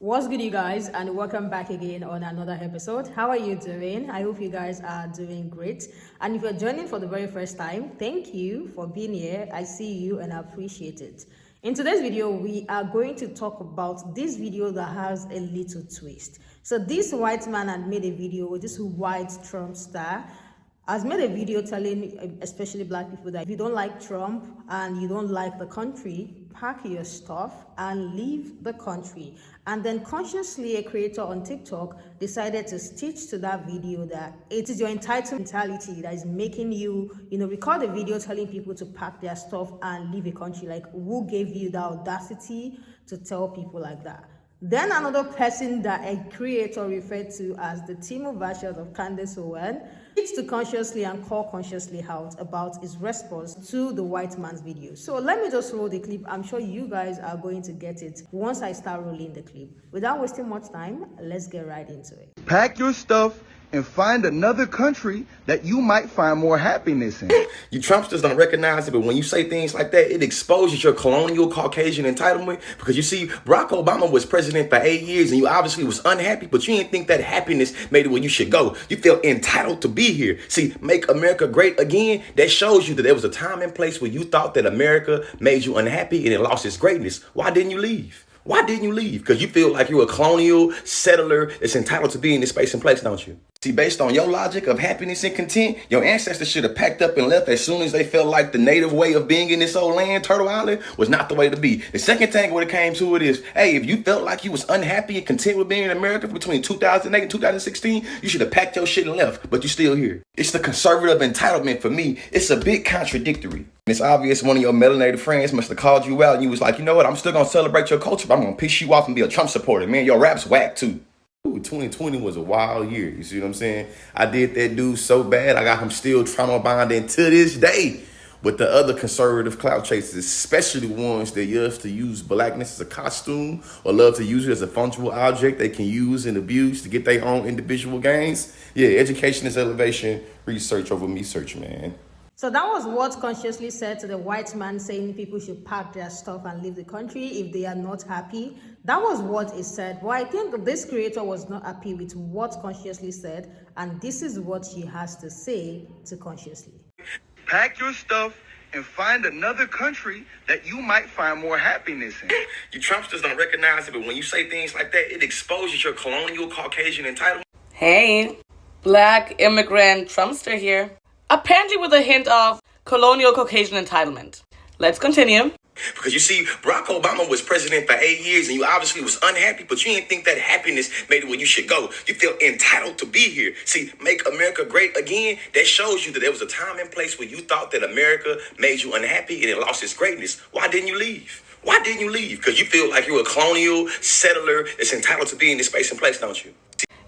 What's good, you guys, and welcome back again on another episode. How are you doing? I hope you guys are doing great. And if you're joining for the very first time, thank you for being here. I see you and I appreciate it. In today's video, we are going to talk about this video that has a little twist. So this white man had made a video, this white Trump star has made a video telling especially black people that if you don't like Trump and you don't like the country, pack your stuff and leave the country. And then consciously a creator on TikTok decided to stitch to that video that it is your entitled mentality that is making you, record a video telling people to pack their stuff and leave a country. Like, who gave you the audacity to tell people like that? Then another person that a creator referred to as the Timo version of Candace Owens needs to consciously and call consciously out about his response to the white man's video. So let me just roll the clip. I'm sure you guys are going to get it once I start rolling the clip. Without wasting much time, let's get right into it. Pack your stuff and find another country that you might find more happiness in. You Trumpsters don't recognize it, but when you say things like that, it exposes your colonial Caucasian entitlement. Because you see, Barack Obama was president for 8 years, and you obviously was unhappy, but you didn't think that happiness made it where you should go. You felt entitled to be here. See, make America great again, that shows you that there was a time and place where you thought that America made you unhappy and it lost its greatness. Why didn't you leave? Why didn't you leave? Because you feel like you're a colonial settler that's entitled to be in this space and place, don't you? See, based on your logic of happiness and content, your ancestors should have packed up and left as soon as they felt like the native way of being in this old land, Turtle Island, was not the way to be. The second thing when it came to it is, hey, if you felt like you was unhappy and content with being in America between 2008 and 2016, you should have packed your shit and left, but you're still here. It's the conservative entitlement for me. It's a bit contradictory. It's obvious one of your melanated friends must have called you out and you was like, you know what, I'm still going to celebrate your culture, but I'm going to piss you off and be a Trump supporter. Man, your rap's whack too. 2020 was a wild year. You see what I'm saying? I did that dude so bad, I got him still trauma bonding to this day with the other conservative clout chasers, especially the ones that love to use blackness as a costume or love to use it as a fungible object they can use and abuse to get their own individual gains. Yeah, education is elevation, research over me search, man. So that was what consciously said to the white man saying people should pack their stuff and leave the country if they are not happy. That was what it said. But I think this creator was not happy with what consciously said, and this is what she has to say to consciously. Pack your stuff and find another country that you might find more happiness in. You Trumpsters don't recognize it, but when you say things like that, it exposes your colonial Caucasian entitlement. Hey, Black immigrant Trumpster here. Apparently with a hint of colonial Caucasian entitlement. Let's continue. Because you see, Barack Obama was president for 8 years, and you obviously was unhappy, but you didn't think that happiness made it where you should go. You felt entitled to be here. See, make America great again, that shows you that there was a time and place where you thought that America made you unhappy and it lost its greatness. Why didn't you leave? Why didn't you leave? Because you feel like you're a colonial settler that's entitled to be in this space and place, don't you?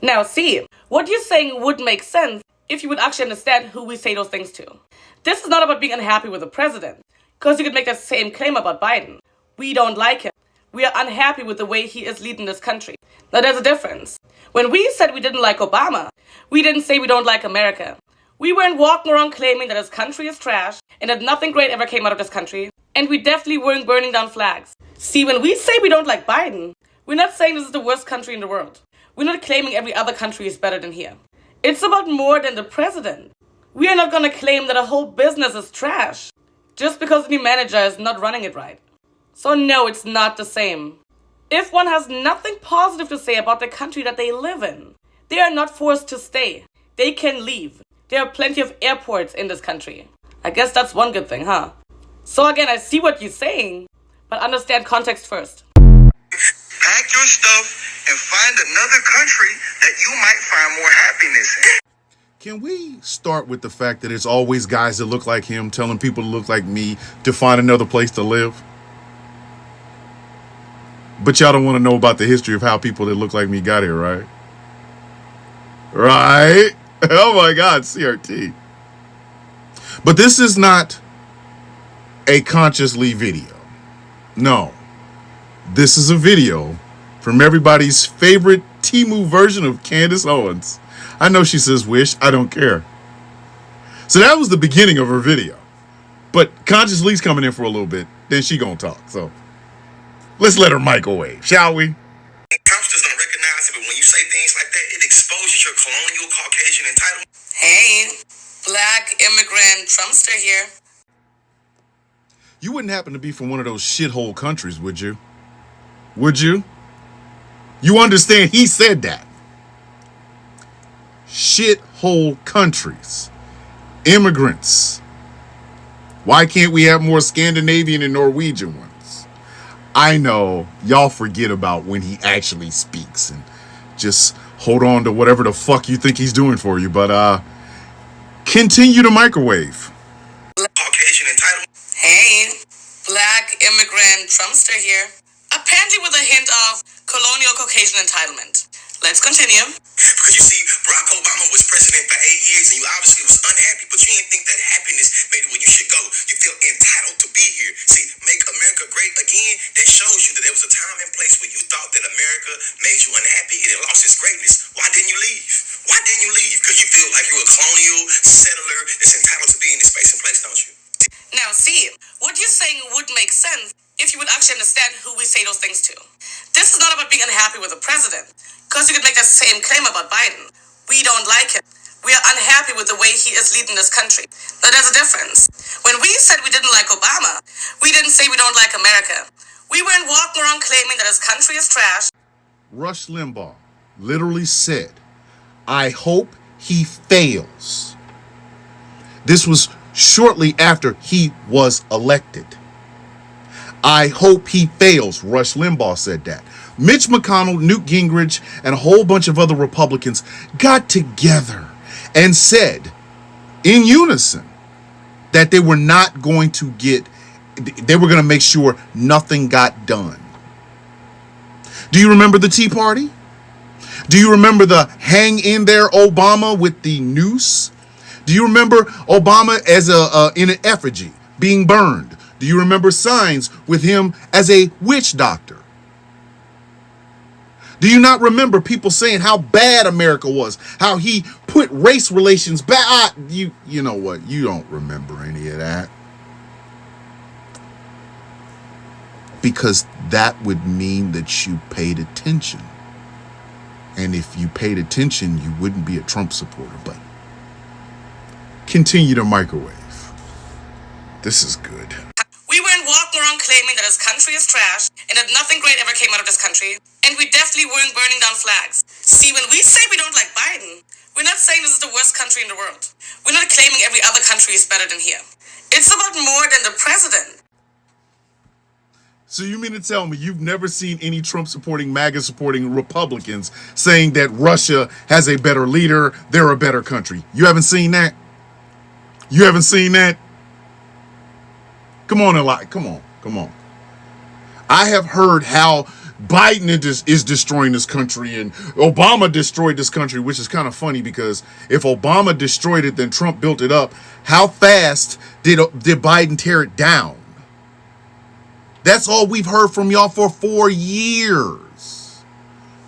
Now see, what you're saying would make sense if you would actually understand who we say those things to. This is not about being unhappy with the president, because you could make that same claim about Biden. We don't like him. We are unhappy with the way he is leading this country. Now there's a difference. When we said we didn't like Obama, we didn't say we don't like America. We weren't walking around claiming that this country is trash and that nothing great ever came out of this country. And we definitely weren't burning down flags. See, when we say we don't like Biden, we're not saying this is the worst country in the world. We're not claiming every other country is better than here. It's about more than the president. We are not going to claim that a whole business is trash just because the new manager is not running it right. So no, it's not the same. If one has nothing positive to say about the country that they live in, they are not forced to stay. They can leave. There are plenty of airports in this country. I guess that's one good thing, huh? So again, I see what you're saying, but understand context first. Pack your stuff and find another country that you might find more happiness in. Can we start with the fact that it's always guys that look like him telling people to look like me to find another place to live? But y'all don't want to know about the history of how people that look like me got here, right? Right? Oh my God, CRT. But this is not a consciously video. No. This is a video from everybody's favorite Temu version of Candace Owens. I know she says wish, I don't care. So that was the beginning of her video. But Conscious Lee's coming in for a little bit, then she gonna talk. So let's let her microwave, shall we? Trumpsters recognize it, but when you say things like that, it exposes your colonial Caucasian entitlement. Hey, Black immigrant Trumpster here. You wouldn't happen to be from one of those shithole countries, would you? Would you? You understand he said that. Shithole countries. Immigrants. Why can't we have more Scandinavian and Norwegian ones? I know y'all forget about when he actually speaks and just hold on to whatever the fuck you think he's doing for you, but continue to microwave. Caucasian entitlement. Hey, Black immigrant Trumpster here. Apparently with a hint of colonial Caucasian entitlement. Let's continue. Because you see, Barack Obama was president for 8 years and you obviously was unhappy, but you didn't think that happiness made it where you should go. You feel entitled to be here. See, make America great again, that shows you that there was a time and place where you thought that America made you unhappy and it lost its greatness. Why didn't you leave? Why didn't you leave? Because you feel like you're a colonial settler that's entitled to be in this space and place, don't you? Now see, what you're saying would make sense if you would actually understand who we say those things to. This is not about being unhappy with the president, because you could make that same claim about Biden. We don't like him. We are unhappy with the way he is leading this country. Now there's a difference. When we said we didn't like Obama, we didn't say we don't like America. We weren't walking around claiming that his country is trash. Rush Limbaugh literally said, I hope he fails. This was shortly after he was elected. I hope he fails. Rush Limbaugh said that. Mitch McConnell, Newt Gingrich, and a whole bunch of other Republicans got together and said in unison that they were not going to they were going to make sure nothing got done. Do you remember the Tea Party? Do you remember the hang in there Obama with the noose? Do you remember Obama as in an effigy being burned? Do you remember signs with him as a witch doctor? Do you not remember people saying how bad America was? How he put race relations back? You know what? You don't remember any of that. Because that would mean that you paid attention. And if you paid attention, you wouldn't be a Trump supporter. But continue to microwave. This is good. We weren't walking around claiming that his country is trash and that nothing great ever came out of this country. And we definitely weren't burning down flags. See, when we say we don't like Biden, we're not saying this is the worst country in the world. We're not claiming every other country is better than here. It's about more than the president. So you mean to tell me you've never seen any Trump-supporting, MAGA-supporting Republicans saying that Russia has a better leader, they're a better country? You haven't seen that? You haven't seen that? Come on, Eli. Come on. I have heard how Biden is destroying this country and Obama destroyed this country, which is kind of funny because if Obama destroyed it, then Trump built it up. How fast did Biden tear it down? That's all we've heard from y'all for 4 years.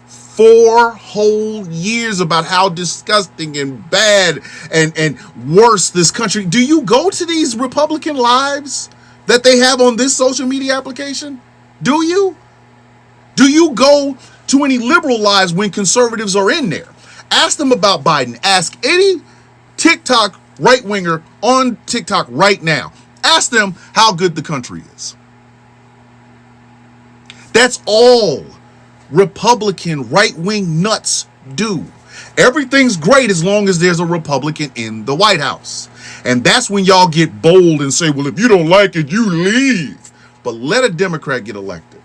4 whole years about how disgusting and bad and worse this country. Do you go to these Republican lives that they have on this social media application? Do you? Do you go to any liberal lives when conservatives are in there? Ask them about Biden. Ask any TikTok right-winger on TikTok right now. Ask them how good the country is. That's all Republican right-wing nuts do. Everything's great as long as there's a Republican in the White House. And that's when y'all get bold and say, well, if you don't like it, you leave. But let a Democrat get elected.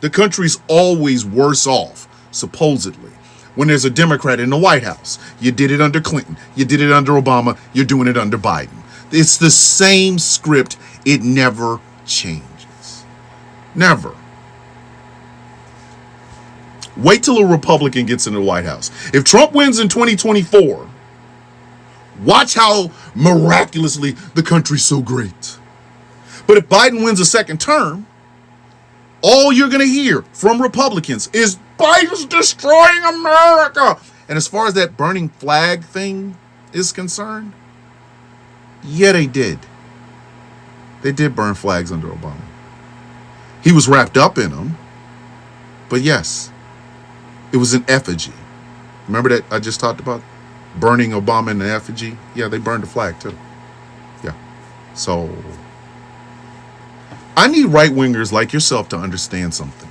The country's always worse off, supposedly, when there's a Democrat in the White House. You did it under Clinton. You did it under Obama. You're doing it under Biden. It's the same script. It never changes. Never. Wait till a Republican gets in the White House. If Trump wins in 2024, watch how miraculously the country's so great. But if Biden wins a second term, all you're going to hear from Republicans is Biden's destroying America. And as far as that burning flag thing is concerned, yeah, they did. They did burn flags under Obama. He was wrapped up in them. But yes, it was an effigy. Remember that I just talked about? Burning Obama in the effigy? Yeah, they burned the flag too. Yeah. So I need right-wingers like yourself to understand something.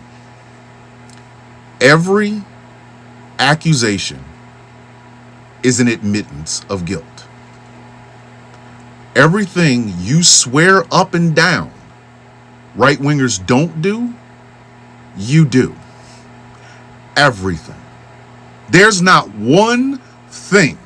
Every accusation is an admittance of guilt. Everything you swear up and down right-wingers don't do, you do. Everything. There's not one thing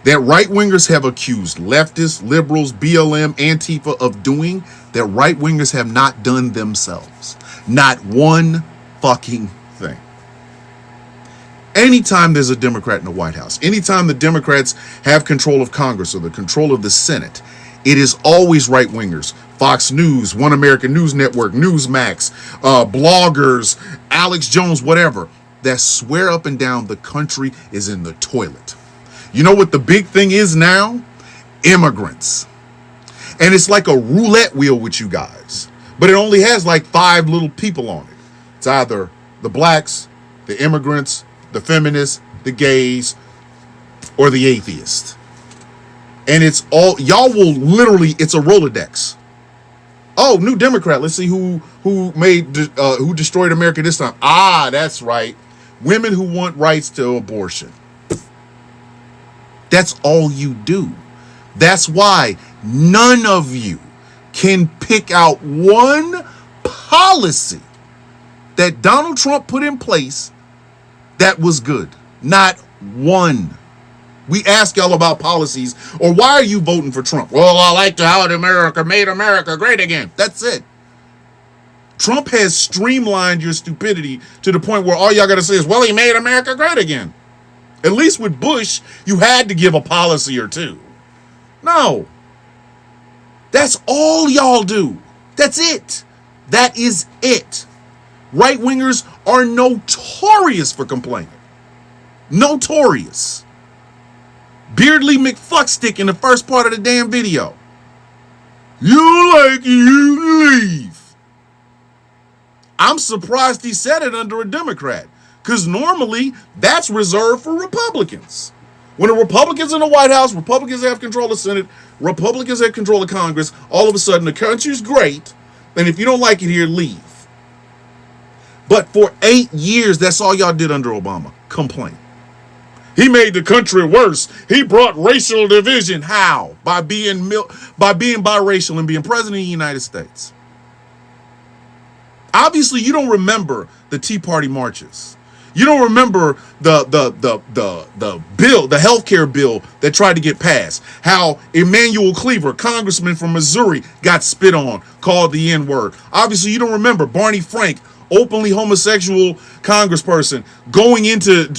that right-wingers have accused leftists, liberals, BLM, Antifa of doing that right-wingers have not done themselves. Not one fucking thing. Anytime there's a Democrat in the White House, anytime the Democrats have control of Congress or the control of the Senate, it is always right-wingers. Fox News, One American News Network, Newsmax, bloggers, Alex Jones, whatever, that swear up and down the country is in the toilet. You know what the big thing is now? Immigrants. And it's like a roulette wheel with you guys. But it only has like 5 little people on it. It's either the blacks, the immigrants, the feminists, the gays, or the atheists. And it's all, y'all will literally, it's a Rolodex. Oh, new Democrat. Let's see who destroyed America this time. Ah, that's right. Women who want rights to abortion. That's all you do. That's why none of you can pick out one policy that Donald Trump put in place that was good. Not one. We ask y'all about policies, or why are you voting for Trump? Well, I like how America made America great again. That's it. Trump has streamlined your stupidity to the point where all y'all got to say is, well, he made America great again. At least with Bush, you had to give a policy or two. No. That's all y'all do. That's it. That is it. Right-wingers are notorious for complaining. Notorious. Beardley McFuckstick in the first part of the damn video. You like it, you leave. I'm surprised he said it under a Democrat, because normally that's reserved for Republicans. When the Republicans in the White House, Republicans have control of the Senate, Republicans have control of Congress, all of a sudden the country's great, and if you don't like it here, leave. But for 8 years, that's all y'all did under Obama. Complain. He made the country worse. He brought racial division. How? By being biracial and being president of the United States. Obviously, you don't remember the Tea Party marches. You don't remember the bill, the healthcare bill that tried to get passed. How Emmanuel Cleaver, congressman from Missouri, got spit on, called the N-word. Obviously, you don't remember Barney Frank, openly homosexual congressperson,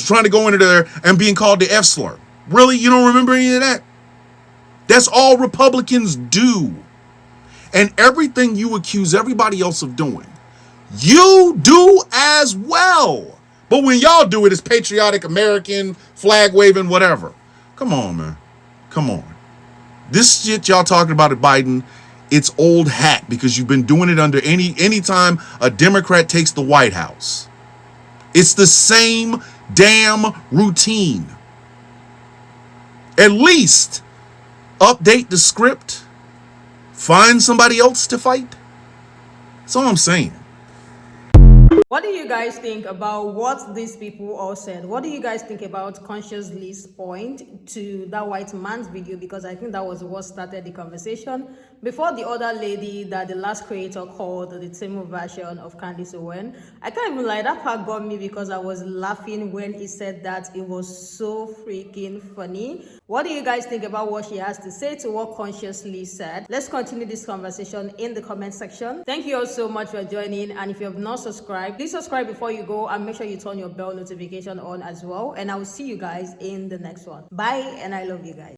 trying to go into there and being called the F-slur. Really? You don't remember any of that? That's all Republicans do. And everything you accuse everybody else of doing, you do as well. But when y'all do it, it's patriotic, American, flag waving, whatever. Come on, man. Come on. This shit y'all talking about at Biden, it's old hat, because you've been doing it under any time a Democrat takes the White House. It's the same damn routine. At least update the script. Find somebody else to fight. That's all I'm saying. What do you guys think about what these people all said? What do you guys think about Conscious Lee's point to that white man's video? Because I think that was what started the conversation. Before the other lady that the last creator called the Timu version of Candace Owens, I can't even lie, that part got me because I was laughing when he said that. It was so freaking funny. What do you guys think about what she has to say to what Conscious Lee said? Let's continue this conversation in the comment section. Thank you all so much for joining, and if you have not subscribed, please subscribe before you go and make sure you turn your bell notification on as well, and I will see you guys in the next one. Bye, and I love you guys.